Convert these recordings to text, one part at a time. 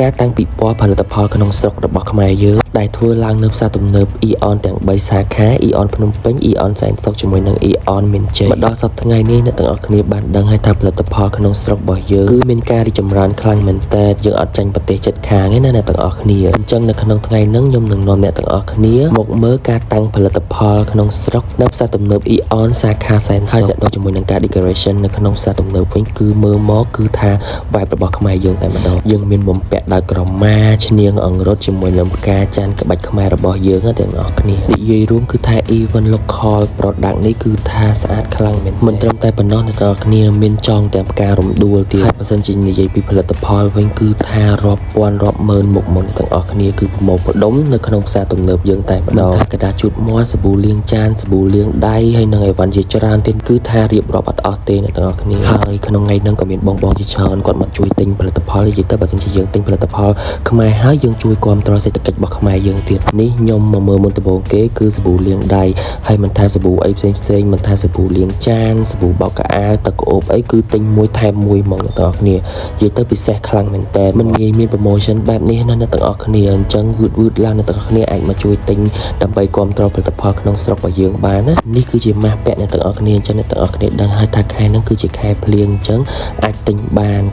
ការតាំងពីពណ៌ផលិតផលក្នុងស្រុករបស់ខ្មែរយើងដែលធ្វើឡើងនៅផ្សារទំនើប Eon ទាំង3សាខា Eon ភ្នំពេញ Eon សែនសុខជាមួយនឹង Eon មានជ័យមកដល់សប្តាហ៍ថ្ងៃនេះអ្នកទាំងអស់គ្នាបានដឹងហើយថាផលិតផលក្នុងស្រុករបស់យើងគឺមានការរីកចម្រើនខ្លាំងមែនទែនយើងអត់ចាញ់ប្រទេសជិតខាងទេណាអ្នកទាំងអស់គ្នាអញ្ចឹងនៅក្នុងថ្ងៃនេះខ្ញុំនឹងនាំអ្នកទាំងអស់គ្នាមកមើលការតាំងផលិតផលក្នុងស្រុកនៅផ្សារទំនើប Eon សាខាសែនសុខហើយតទៅជាមួយនឹងការ decoration នៅក្នុងផ្សារទំនើបវិញគឺមើលមកគឺថា vibe របស់ខ្មែរយើងតែម្ដងយើងមានបំពាក់ដោយក្រមាឈ្នាងអង្រុតជាមួយនឹងផ្កាចានក្បាច់ខ្មែររបស់យើងទាំងអស់គ្នានិយាយរួមគឺថា even local product នេះគឺថាស្អាតខ្លាំងមែនមិនត្រឹមតែប៉ុណ្ណោះអ្នកទាំងអស់គ្នាមានចងទាំងផ្ការំដួលទៀតហើយបើសិនជានិយាយពីផលិតផលវិញគឺថារាប់ពាន់រាប់ម៉ឺនមុខមកអ្នកទាំងអស់គ្នាគឺប្រមូលផ្ដុំនៅក្នុងផ្សារទំនើបយើងតែម្ដងថាกระดาษជូតមាត់សាប៊ូលាងចានសាប៊ូលាងដៃហើយនឹងអីវ៉ាន់ជាច្រើនទៀតគឺថារៀបរាប់អត់អស់ទេអ្នកទាំងអស់គ្នាហើយក្នុងថ្ងៃហ្នឹងក៏មានបងជាច្រើនគាត់មកជួយទិញផលិតផលនិយាយទៅបើសិនជាយើងទិញផលិតផលខ្មែរហើយយើងជួយគ្រប់គ្រងសេដ្ឋកិច្ចរបស់ខ្មែរយើងទៀតនេះខ្ញុំមកមើលមុនដំបូងគេគឺសាប៊ូលាងដៃហើយមិនថាសាប៊ូអីផ្សេងមិនថាសាប៊ូលាងចានសាប៊ូបោកកៅអៅទឹកក្អូបអីគឺទិញមួយថែមមួយហ្មងអ្នកទាំងអស់គ្នានិយាយទៅពិសេសខ្លាំងមែនតើមិនងាយមាន promotion បែបនេះណាអ្នកទាំងអស់គ្នាអញ្ចឹងវឺតឡើងអ្នកទាំងអស់គ្នាអាចមកជួយទិញដើម្បីគ្រប់គ្រងផលិតផលក្នុងស្រុករបស់យើងបានណានេះគឺជាម៉ាស់ពាក់អ្នកទាំងអស់គ្នាអញ្ចឹងអ្នកទាំងអស់គ្នាដឹងហើយថាខែហ្នឹងគឺជាខែភ្លៀងអញ្ចឹងអាចទិញបាន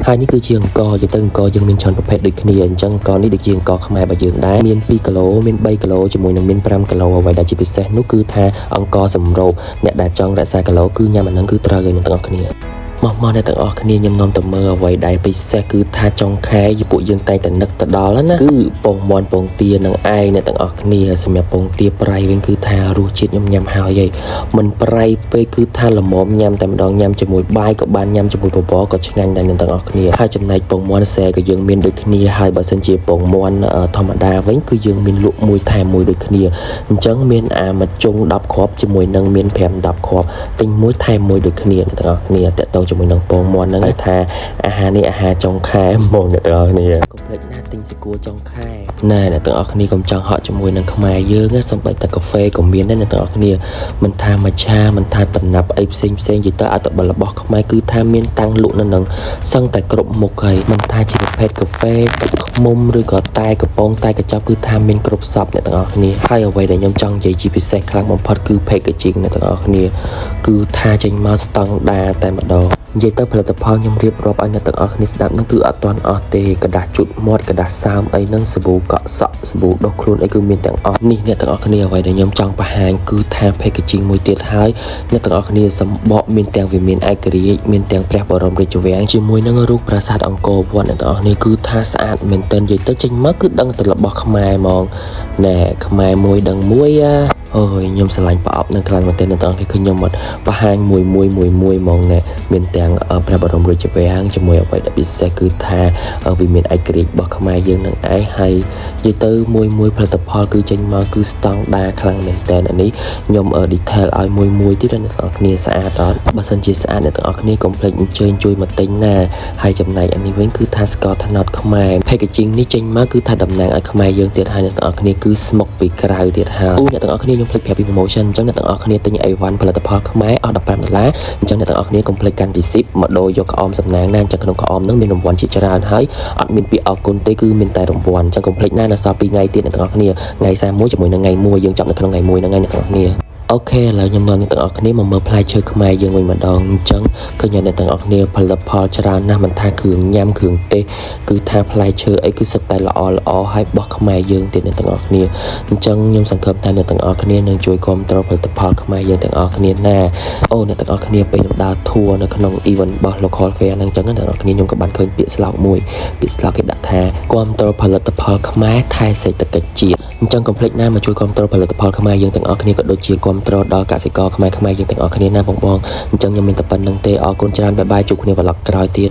ហើយនេះគឺជាអង្ករនិយាយទៅអង្ករយើងមានច្រើនប្រភេទដូចគ្នាអញ្ចឹងអង្ករនេះដូចជាអង្ករខ្មែររបស់យើងដែរមាន2គីឡូមាន3គីឡូជាមួយនឹងមាន5គីឡូអ្វីដែលជាពិសេសនោះគឺថាអង្ករសម្រូបអ្នកដែលចង់រក្សាគីឡូគឺញ៉ាំអាហ្នឹងគឺត្រូវហើយអ្នកទាំងអស់គ្នាមកអ្នកទាំងអស់គ្នាខ្ញុំនាំទៅមើលអ្វីដែលពិសេសគឺថាចុងខែពួកយើងតែងតែនឹកទៅដល់ណាគឺពងមាន់ពងទានឹងឯងអ្នកទាំងអស់គ្នាសម្រាប់ពងទាប្រៃវិញគឺថារសជាតិខ្ញុំញ៉ាំហើយមិនប្រៃពេកគឺថាល្មមញ៉ាំតែម្ដងញ៉ាំជាមួយបាយក៏បានញ៉ាំជាមួយបបរក៏ឆ្ងាញ់ដែរអ្នកទាំងអស់គ្នាហើយចំណែកពងមាន់សែក៏យើងមានដូចគ្នាហើយបើសិនជាពងមាន់ធម្មតាវិញគឺយើងមានលក់មួយថែមមួយដូចគ្នាអញ្ចឹងមានអាមួយជុង10គ្រាប់ជាមួយនឹងមាន5 10គ្រាប់ទិញមួយថែមមួយដូចគ្នាអ្នកទាំងអស់គ្នាតទៅជាមួយនឹងពងមាន់ហ្នឹងថាអាហារនេះអាហារចុងខែហ្មងអ្នកទាំងអស់គ្នាកុំភ្លេចណាទិញសាគូចុងខែណែអ្នកទាំងអស់គ្នាកុំចង់ហក់ជាមួយនឹងខ្មែរយើងសូម្បីតែកាហ្វេក៏មានដែរអ្នកទាំងអស់គ្នាមិនថាមច្ឆាមិនថាតំណាប់អីផ្សេងនិយាយទៅអត្តបិលរបស់ខ្មែរគឺថាមានតាំងលក់នៅនឹងសឹងតែគ្រប់មុខហើយមិនថាជាប្រភេទកាហ្វេទឹកឃ្មុំឬក៏តែកំប៉ុងតែកញ្ចប់គឺថាមានគ្រប់សពអ្នកទាំងអស់គ្នាហើយអ្វីដែលខ្ញុំចង់និយាយជាពិសេសខ្លាំងបំផុតគឺ packaging អ្នកទាំងអស់គ្នាគឺថាចេញមកស្តង់ដារតែម្ដងនិយាយទៅផលិតផលខ្ញុំរៀបរាប់ឲ្យអ្នកទាំងអស់គ្នាស្ដាប់ហ្នឹងគឺអត់ទាន់អស់ទេกระดาษជូតមាត់กระดาษសើមអីហ្នឹងសាប៊ូកក់សក់សាប៊ូដុសខ្លួនអីគឺមានទាំងអស់នេះអ្នកទាំងអស់គ្នាអ្វីដែលខ្ញុំចង់បង្ហាញគឺថា packaging មួយទៀតហើយអ្នកទាំងអស់គ្នាសម្បកមានទាំងវិមានឯករាជ្យមានទាំងព្រះបរមរាជវាំងជាមួយនឹងរូបប្រាសាទអង្គរវត្តអ្នកទាំងអស់គ្នាគឺថាស្អាតមែនទែននិយាយទៅចេញមកគឺដឹងតែរបស់ខ្មែរហ្មងណែខ្មែរមួយដឹងមួយអូយខ្ញុំស្រឡាញ់ប្រអប់នឹងខ្លាំងមែនទែនអ្នកទាំងអស់គ្នាគឺខ្ញុំអត់បង្ហាញមួយហ្មងណែមានទាំងព្រះបរមរាជវាំងជាមួយអ្វីដែលពិសេសគឺថាវាមានឯករាជ្យរបស់ខ្មែរយើងនឹងឯងហើយនិយាយទៅមួយផលិតផលគឺចេញមកគឺស្តង់ដារខ្លាំងមែនទែនអានេះខ្ញុំ detail ឲ្យមួយទៀតអ្នកទាំងអស់គ្នាស្អាតអត់បើសិនជាស្អាតអ្នកទាំងអស់គ្នាកុំភ្លេចអញ្ជើញជួយមកទិញណាហើយចំណែកអានេះវិញគឺថាស្ករត្នោតខ្មែរ packaging នេះចេញមកគឺថាតំណាងឲ្យខ្មែរយើងទៀតហើយអ្នកទាំងអស់គ្នាគឺស្មុកពីក្រៅទៀតហើយអ្នកទាំងអស់គ្នាខ្ញុំភ្លេចប្រាប់ពី promotion អញ្ចឹងអ្នកទាំងអស់គ្នាទិញអីវ៉ាន់ផលិតផលខ្មែរអស់$15អញ្ចឹងអ្នកទាំងអស់គ្នាកុំភ្លេចកាន់ receipt មកដូរយកក្អមសំណាងណាអញ្ចឹងក្នុងក្អមហ្នឹងមានរង្វាន់ជាច្រើនហើយអត់មានពាក្យអរគុណទេគឺមានតែរង្វាន់អញ្ចឹងកុំភ្លេចណានៅសល់2ថ្ងៃទៀតអ្នកទាំងអស់គ្នាថ្ងៃ31ជាមួយនឹងថ្ងៃ1យើងចាប់នៅក្នុងថ្ងៃ1ហ្នឹងហើយអ្នកទាំងអស់គ្នាអូខេឥឡូវខ្ញុំនាំអ្នកទាំងអស់គ្នាមកមើលផ្លែឈើខ្មែរយើងវិញម្ដងអញ្ចឹងឃើញអ្នកទាំងអស់គ្នាផលិតផលច្រើនណាស់មិនថាគ្រឿងញ៉ាំគ្រឿងទេសគឺថាផ្លែឈើអីគឺសុទ្ធតែល្អហើយរបស់ខ្មែរយើងទៀតអ្នកទាំងអស់គ្នាអញ្ចឹងខ្ញុំសង្ឃឹមថាអ្នកទាំងអស់គ្នានឹងជួយគ្រប់គ្រងផលិតផលខ្មែរយើងទាំងអស់គ្នាណាអូអ្នកទាំងអស់គ្នាពេលខ្ញុំដើរធួរនៅក្នុង event របស់ local fair ហ្នឹងអញ្ចឹងអ្នកទាំងអស់គ្នាខ្ញុំក៏បានឃើញពាក្យស្លោកមួយពាក្យស្លោកគេដាក់ថាគ្រប់គ្រងផលិតផលខ្មែរថែសេដ្ឋកិច្ចជាតិអញ្ចឹងកុំភ្លេចណាមកជួយគ្រប់គ្រងផលិតផលខ្មែរយើងទាំងអស់គ្នាក៏ដូចជាគ្រប់គ្រងដល់កសិករខ្មែរយើងទាំងអស់គ្នាណាបងអញ្ចឹងខ្ញុំមានតែប៉ុណ្្នឹងទេអរគុណច្រើនបាយបាយជួបគ្នាវឡុកក្រោយទៀត